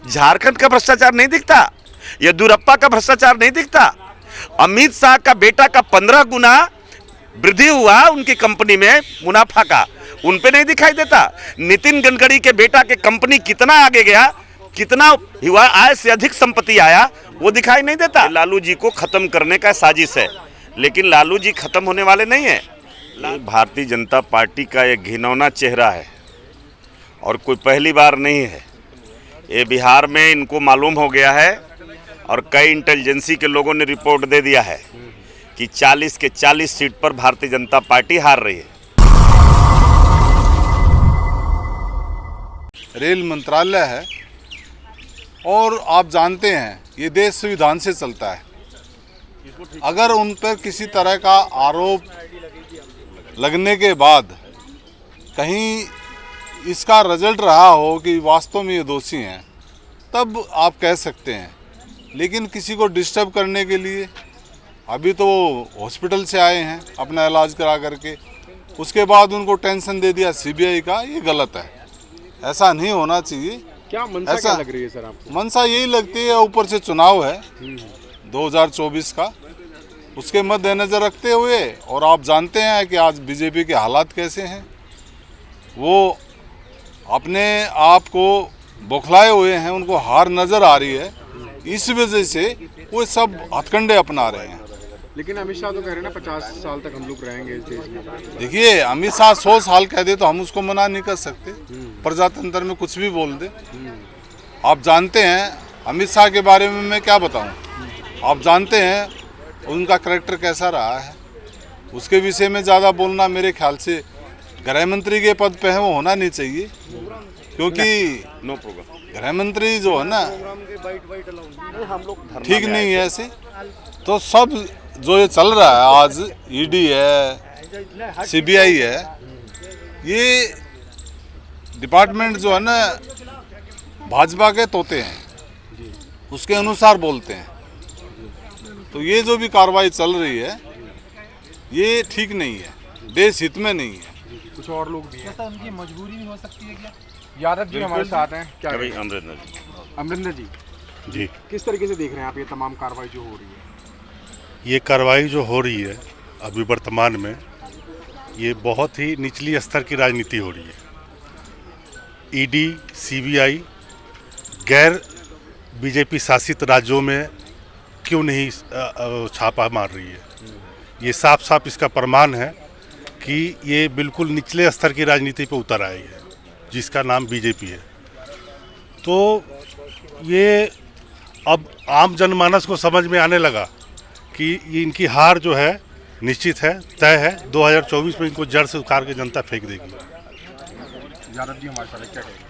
झारखंड का भ्रष्टाचार नहीं दिखता? येदियुरप्पा का भ्रष्टाचार नहीं दिखता? अमित शाह का बेटा का 15 गुना वृद्धि हुआ उनकी कंपनी में मुनाफा का, उन पे नहीं दिखाई देता? नितिन गडकरी के बेटा के कंपनी कितना आगे गया, कितना हुआ, आय से अधिक संपत्ति आया, वो दिखाई नहीं देता? लालू जी को खत्म करने का साजिश है, लेकिन लालू जी खत्म होने वाले नहीं है। भारतीय जनता पार्टी का एक घिनौना चेहरा है और कोई पहली बार नहीं है। ये बिहार में इनको मालूम हो गया है और कई इंटेलिजेंसी के लोगों ने रिपोर्ट दे दिया है कि 40 के 40 सीट पर भारतीय जनता पार्टी हार रही है। रेल मंत्रालय है और आप जानते हैं ये देश संविधान से चलता है। अगर उन पर किसी तरह का आरोप लगने के बाद कहीं इसका रिजल्ट रहा हो कि वास्तव में ये दोषी हैं, तब आप कह सकते हैं। लेकिन किसी को डिस्टर्ब करने के लिए, अभी तो हॉस्पिटल से आए हैं अपना इलाज करा करके, उसके बाद उनको टेंशन दे दिया सीबीआई का, ये गलत है। ऐसा नहीं होना चाहिए। क्या मंशा क्या लग रही है सर आपको? मंशा यही लगती है, ऊपर से चुनाव है 2024 का, उसके मद्देनजर रखते हुए, और आप जानते हैं कि आज बीजेपी के हालात कैसे हैं। वो अपने आप को बौखलाए हुए हैं, उनको हार नज़र आ रही है, इस वजह से वो सब हथकंडे अपना रहे हैं। लेकिन अमित शाह तो कह रहे हैं ना 50 साल तक हम लोग रहेंगे इस देश में। देखिए, अमित शाह 100 साल कह दे तो हम उसको मना नहीं कर सकते। प्रजातंत्र में कुछ भी बोल दे। आप जानते हैं अमित शाह के बारे में मैं क्या बताऊं। आप जानते हैं उनका करैक्टर कैसा रहा है। उसके विषय में ज़्यादा बोलना मेरे ख्याल से गृह मंत्री के पद पे है वो होना नहीं चाहिए, क्योंकि गृह मंत्री जो है ना ठीक नहीं है ऐसे। तो सब जो ये चल रहा है आज, ईडी है, सीबीआई है, ये डिपार्टमेंट जो है ना भाजपा के तोते हैं, उसके अनुसार बोलते हैं। तो ये जो भी कार्रवाई चल रही है ये ठीक नहीं है, देश हित में नहीं है। कुछ और लोग भी हैं, उनकी मजबूरी भी हो सकती है क्या? यादव जी हमारे साथ हैं। क्या अमरिंदर जी, किस तरीके से देख रहे हैं आप ये तमाम कार्रवाई जो हो रही है? ये कार्रवाई जो हो रही है अभी वर्तमान में, ये बहुत ही निचली स्तर की राजनीति हो रही है। ईडी, सीबीआई गैर बीजेपी शासित राज्यों में क्यों नहीं छापा मार रही है? ये साफ साफ इसका प्रमाण है कि ये बिल्कुल निचले स्तर की राजनीति पे उतर आई है, जिसका नाम बीजेपी है। तो ये अब आम जनमानस को समझ में आने लगा कि ये इनकी हार जो है निश्चित है, तय है। 2024 में इनको जड़ से उखाड़ के जनता फेंक देगी। यादव जी हमारे साथ क्या कहेंगे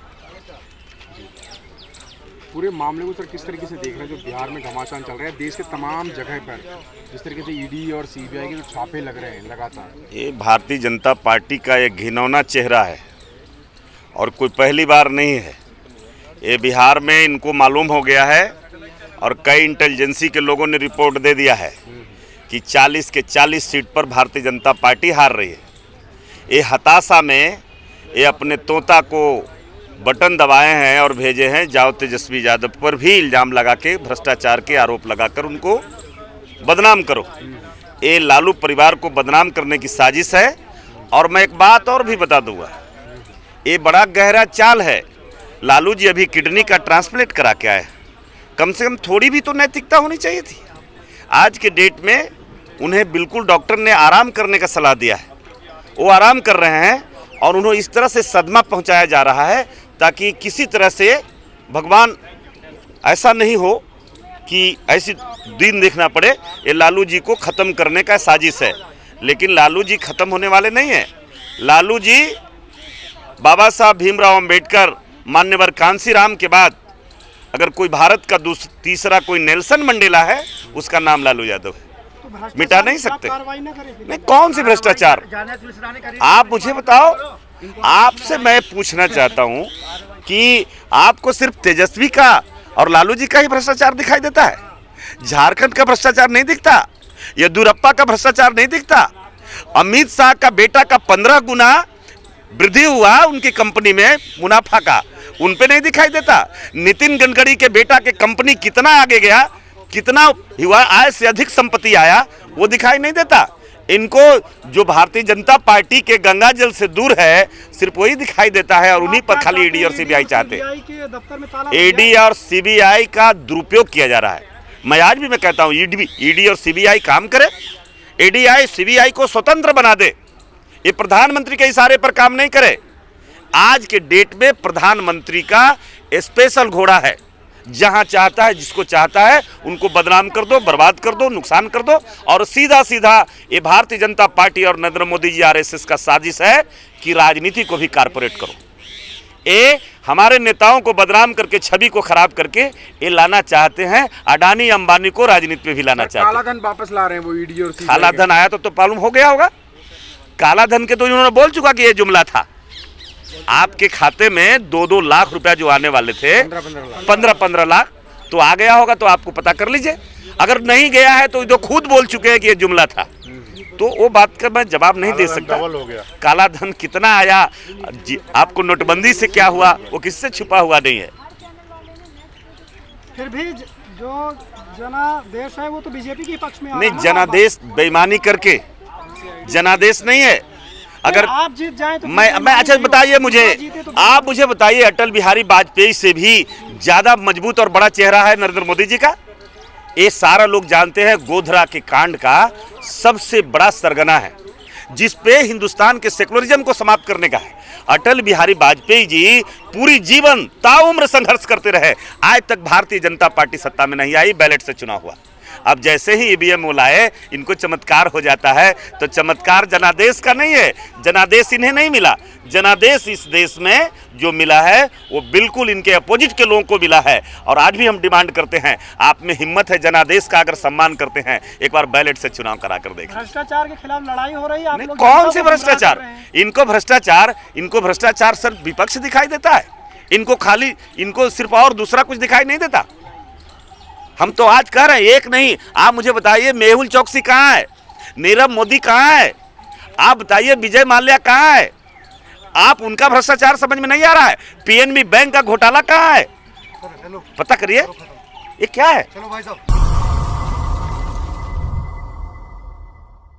पूरे मामले को सर? किस तरीके से देख रहे हैं जो बिहार में घमासान चल रहा है देश के तमाम जगह पर, जिस तरीके से ईडी और सीबीआई के जो छापे लग रहे हैं लगातार? ये भारतीय जनता पार्टी का एक घिनौना चेहरा है और कोई पहली बार नहीं है। ये बिहार में इनको मालूम हो गया है और कई इंटेलिजेंसी के लोगों ने रिपोर्ट दे दिया है कि 40 के 40 सीट पर भारतीय जनता पार्टी हार रही है। ये हताशा में ये अपने तोता को बटन दबाए हैं और भेजे हैं, जाओ तेजस्वी यादव पर भी इल्ज़ाम लगा के, भ्रष्टाचार के आरोप लगाकर उनको बदनाम करो। ये लालू परिवार को बदनाम करने की साजिश है। और मैं एक बात और भी बता दूंगा, ये बड़ा गहरा चाल है। लालू जी अभी किडनी का ट्रांसप्लांट करा के आए, कम से कम थोड़ी भी तो नैतिकता होनी चाहिए थी। आज के डेट में उन्हें बिल्कुल डॉक्टर ने आराम करने का सलाह दिया है, वो आराम कर रहे हैं और उन्हें इस तरह से सदमा पहुंचाया जा रहा है ताकि किसी तरह से भगवान ऐसा नहीं हो कि ऐसी दिन देखना पड़े। ये लालू जी को ख़त्म करने का साजिश है, लेकिन लालू जी ख़त्म होने वाले नहीं हैं। लालू जी बाबा साहब भीमराव अंबेडकर, मान्यवर कांसीराम के बाद अगर कोई भारत का तीसरा कोई नेल्सन मंडेला है, उसका नाम लालू यादव है। मिटा नहीं सकते। नहीं, कौन सी भ्रष्टाचार? आप मुझे बताओ। आपसे मैं पूछना चाहता हूं कि आपको सिर्फ तेजस्वी का और लालू जी का ही भ्रष्टाचार दिखाई देता है? झारखंड का भ्रष्टाचार नहीं दिखता? येदियुरप्पा का भ्रष्टाचार नहीं दिखता? अमित शाह का बेटा का 15 गुना वृद्धि हुआ उनकी कंपनी में मुनाफा का, उन पे नहीं दिखाई देता। नितिन गडकरी के बेटा के कंपनी कितना आगे गया, कितना हुआ, आय से अधिक संपत्ति आया, वो दिखाई नहीं देता। इनको जो भारतीय जनता पार्टी के गंगा जल से दूर है सिर्फ वही दिखाई देता है, और उन्हीं पर खाली ईडी और सीबीआई चाहते हैं। ईडी और सीबीआई का दुरुपयोग किया जा रहा है। मैं आज भी कहता हूं ईडी और सीबीआई काम करे, ईडी सीबीआई को स्वतंत्र बना दे। ये प्रधानमंत्री के इशारे पर काम नहीं करे। आज के डेट में प्रधानमंत्री का स्पेशल घोड़ा है, जहां चाहता है जिसको चाहता है उनको बदनाम कर दो, बर्बाद कर दो, नुकसान कर दो। और सीधा सीधा ये भारतीय जनता पार्टी और नरेंद्र मोदी जी आरएसएस का साजिश है कि राजनीति को भी कारपोरेट करो। ये हमारे नेताओं को बदनाम करके, छवि को खराब करके ये लाना चाहते हैं। अडानी अंबानी को राजनीति में भी लाना चाहते हैं। काला धन वापस ला रहे हैं वो ईडी और सीबीआई। काला धन आया तो मालूम हो गया होगा। काला धन के तो इन्होंने बोल चुका कि ये जुमला था। आपके खाते में 2-2 लाख रुपया जो आने वाले थे, 15-15 लाख तो आ गया होगा, तो आपको पता कर लीजिए। अगर नहीं गया है तो जो खुद बोल चुके हैं कि ये जुमला था, तो वो बात का मैं जवाब नहीं दे सकता। डबल हो गया। काला धन कितना आया, आपको नोटबंदी से क्या हुआ, वो किससे छुपा हुआ नहीं है। फिर भी जो जनादेश है वो तो बीजेपी के पक्ष में नहीं, जनादेश बेईमानी करके जनादेश नहीं है। अगर आप जीत जाएं तो मैं अच्छा बताइए मुझे, आप मुझे बताइए, अटल बिहारी वाजपेयी से भी ज्यादा मजबूत और बड़ा चेहरा है नरेंद्र मोदी जी का। ये सारा लोग जानते हैं, गोधरा के कांड का सबसे बड़ा सरगना है, जिस पे हिंदुस्तान के सेकुलरिज्म को समाप्त करने का है। अटल बिहारी वाजपेयी जी पूरी जीवन ताउम्र संघर्ष करते रहे, आज तक भारतीय जनता पार्टी सत्ता में नहीं आई, बैलेट से चुनाव हुआ। अब जैसे ही ईवीएम वो लाए, इनको चमत्कार हो जाता है। तो चमत्कार जनादेश का नहीं है, जनादेश इन्हें नहीं मिला। जनादेश इस देश में जो मिला है वो बिल्कुल इनके अपोजिट के लोगों को मिला है। और आज भी हम डिमांड करते हैं, आप में हिम्मत है, जनादेश का अगर सम्मान करते हैं, एक बार बैलेट से चुनाव करा कर देखें। भ्रष्टाचार के खिलाफ लड़ाई हो रही है, आप लोग कौन से भ्रष्टाचार? इनको भ्रष्टाचार सर विपक्ष दिखाई देता है। इनको सिर्फ और दूसरा कुछ दिखाई नहीं देता। हम तो आज कह रहे हैं, एक नहीं, आप मुझे बताइए मेहुल चौकसी कहाँ है, नीरव मोदी कहाँ है, आप बताइए विजय माल्या कहाँ है। आप उनका भ्रष्टाचार समझ में नहीं आ रहा है। पीएनबी बैंक का घोटाला कहाँ है, पता करिए। ये क्या है?